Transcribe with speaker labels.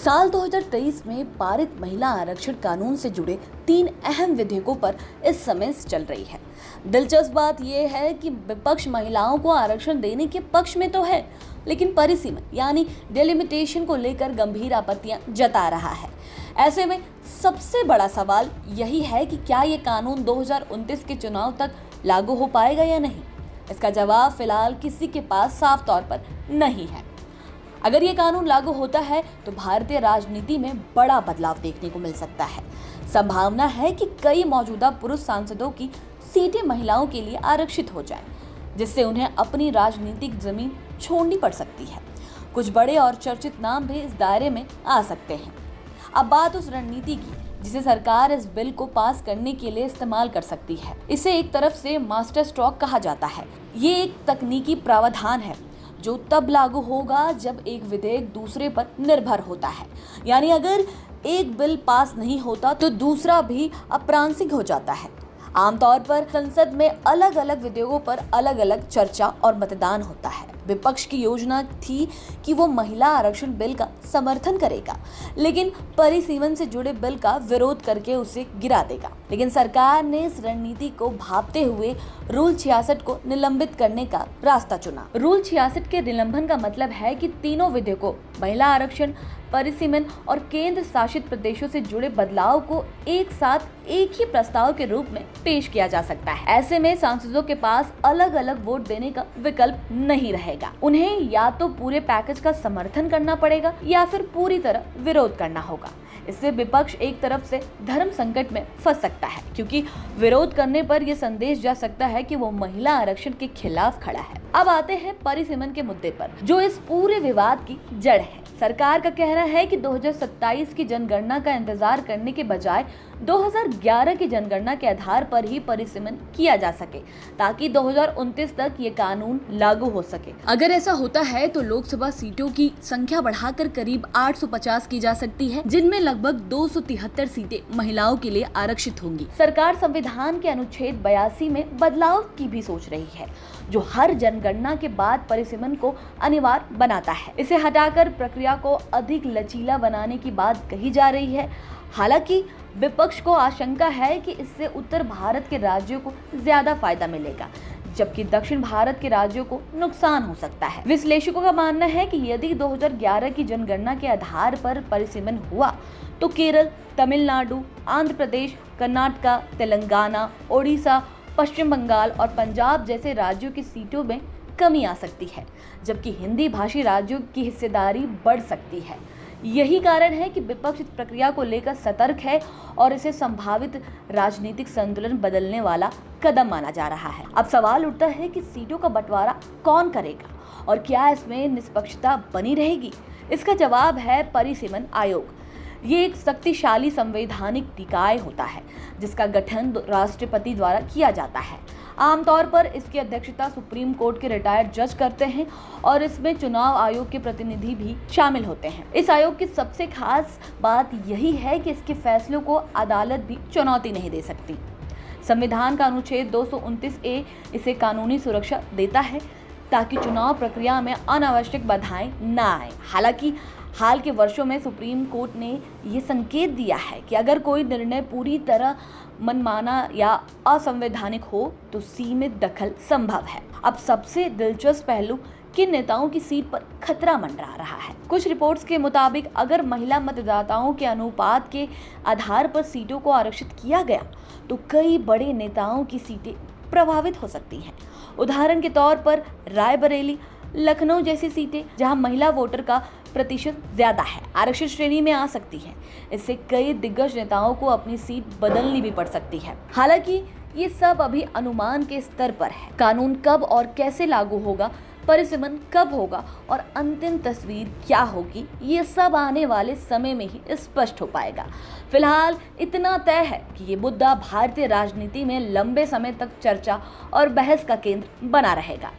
Speaker 1: साल 2023 में पारित महिला आरक्षण कानून से जुड़े 3 अहम विधेयकों पर इस समय चल रही है। दिलचस्प बात यह है कि विपक्ष महिलाओं को आरक्षण देने के पक्ष में तो है, लेकिन परिसीमन यानी डिलिमिटेशन को लेकर गंभीर आपत्तियां जता रहा है। ऐसे में सबसे बड़ा सवाल यही है कि क्या ये कानून 2029 के चुनाव तक लागू हो पाएगा या नहीं। इसका जवाब फिलहाल किसी के पास साफ तौर पर नहीं है। अगर ये कानून लागू होता है तो भारतीय राजनीति में बड़ा बदलाव देखने को मिल सकता है। संभावना है कि कई मौजूदा पुरुष सांसदों की सीटें महिलाओं के लिए आरक्षित हो जाएं, जिससे उन्हें अपनी राजनीतिक जमीन छोड़नी पड़ सकती है। कुछ बड़े और चर्चित नाम भी इस दायरे में आ सकते हैं। अब बात उस रणनीति की जिसे सरकार इस बिल को पास करने के लिए इस्तेमाल कर सकती है। इसे एक तरफ से मास्टर स्ट्रोक कहा जाता है। ये एक तकनीकी प्रावधान है जो तब लागू होगा जब एक विधेयक दूसरे पर निर्भर होता है। यानी अगर एक बिल पास नहीं होता तो दूसरा भी अप्रासंगिक हो जाता है। आमतौर पर संसद में अलग अलग विधेयकों पर अलग अलग चर्चा और मतदान होता है। विपक्ष की योजना थी कि वो महिला आरक्षण बिल का समर्थन करेगा, लेकिन परिसीमन से जुड़े बिल का विरोध करके उसे गिरा देगा। लेकिन सरकार ने इस रणनीति को भांपते हुए रूल 66 को निलंबित करने का रास्ता चुना। रूल 66 के निलंबन का मतलब है कि तीनों विधेयकों महिला आरक्षण, परिसीमन और केंद्र शासित प्रदेशों से जुड़े बदलाव को एक साथ एक ही प्रस्ताव के रूप में पेश किया जा सकता है। ऐसे में सांसदों के पास अलग अलग वोट देने का विकल्प नहीं रहेगा। उन्हें या तो पूरे पैकेज का समर्थन करना पड़ेगा या फिर पूरी तरह विरोध करना होगा। इससे विपक्ष एक तरफ से धर्म संकट में फंस सकता है, क्योंकि विरोध करने पर यह संदेश जा सकता है कि वो महिला आरक्षण के खिलाफ खड़ा है। अब आते हैं परिसीमन के मुद्दे पर, जो इस पूरे विवाद की जड़ है। सरकार का कहना है कि 2027 की जनगणना का इंतजार करने के बजाय 2011 की जनगणना के आधार पर ही परिसीमन किया जा सके, ताकि 2029 तक ये कानून लागू हो सके। अगर ऐसा होता है तो लोकसभा सीटों की संख्या बढ़ाकर करीब 850 की जा सकती है, जिनमें लगभग 273 सीटें महिलाओं के लिए आरक्षित होंगी। सरकार संविधान के अनुच्छेद 82 में बदलाव की भी सोच रही है, जो हर जनगणना के बाद परिसीमन को अनिवार्य बनाता है। इसे हटाकर प्रक्रिया को अधिक लचीला बनाने की बात कही जा रही है। हालांकि विपक्ष को आशंका है कि इससे उत्तर भारत के राज्यों को ज्यादा फायदा मिलेगा, जबकि दक्षिण भारत के राज्यों को नुकसान हो सकता है। विश्लेषकों का मानना है कि यदि 2011 की जनगणना के आधार पर परिसीमन हुआ तो केरल, तमिलनाडु, आंध्र प्रदेश, कर्नाटक, तेलंगाना, ओडिशा, पश्चिम बंगाल और पंजाब जैसे राज्यों की सीटों में कमी आ सकती है, जबकि हिंदी भाषी राज्यों की हिस्सेदारी बढ़ सकती है। यही कारण है कि विपक्ष इस प्रक्रिया को लेकर सतर्क है और इसे संभावित राजनीतिक संतुलन बदलने वाला कदम माना जा रहा है। अब सवाल उठता है कि सीटों का बंटवारा कौन करेगा और क्या इसमें निष्पक्षता बनी रहेगी। इसका जवाब है परिसीमन आयोग। ये एक शक्तिशाली संवैधानिक निकाय होता है जिसका गठन राष्ट्रपति द्वारा किया जाता है। आमतौर पर इसकी अध्यक्षता सुप्रीम कोर्ट के रिटायर्ड जज करते हैं और इसमें चुनाव आयोग के प्रतिनिधि भी शामिल होते हैं। इस आयोग की सबसे खास बात यही है कि इसके फैसलों को अदालत भी चुनौती नहीं दे सकती। संविधान का अनुच्छेद 229A इसे कानूनी सुरक्षा देता है ताकि चुनाव प्रक्रिया में अनावश्यक बाधाएं न आए। हालांकि हाल के वर्षों में सुप्रीम कोर्ट ने ये संकेत दिया है कि अगर कोई निर्णय पूरी तरह मनमाना या असंवैधानिक हो तो सीमित दखल संभव है। अब सबसे दिलचस्प पहलू किन नेताओं की सीट पर खतरा मंडरा रहा है। कुछ रिपोर्ट्स के मुताबिक अगर महिला मतदाताओं के अनुपात के आधार पर सीटों को आरक्षित किया गया तो कई बड़े नेताओं की सीटें प्रभावित हो सकती हैं। उदाहरण के तौर पर रायबरेली, लखनऊ जैसी सीटें जहां महिला वोटर का प्रतिशत ज्यादा है, आरक्षित श्रेणी में आ सकती है। इससे कई दिग्गज नेताओं को अपनी सीट बदलनी भी पड़ सकती है। हालांकि ये सब अभी अनुमान के स्तर पर है। कानून कब और कैसे लागू होगा, परिसीमन कब होगा और अंतिम तस्वीर क्या होगी, ये सब आने वाले समय में ही स्पष्ट हो पाएगा। फिलहाल इतना तय है कि ये मुद्दा भारतीय राजनीति में लंबे समय तक चर्चा और बहस का केंद्र बना रहेगा।